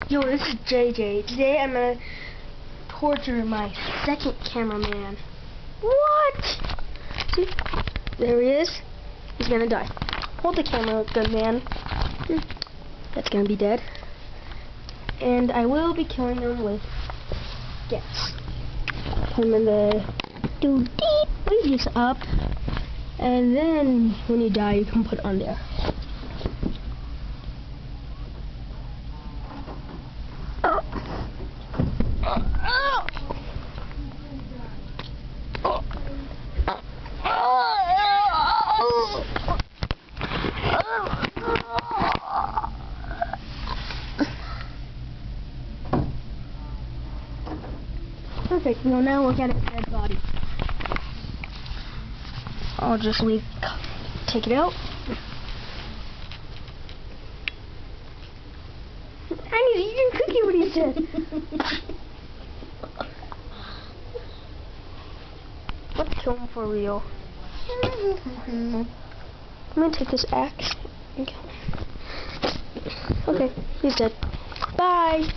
Yo, this is JJ. Today I'm gonna torture my second cameraman. What? See? There he is. He's gonna die. Hold the camera, good man. That's gonna be dead. And I will be killing him with gas. Put him in the leave this up. And then when you die, you can put it on there. Perfect. Well, now look at its dead body. I'll just take it out. I need to eat your cookie, what he said. Let's kill him for real. I'm gonna take this axe. Okay, he's dead. Bye.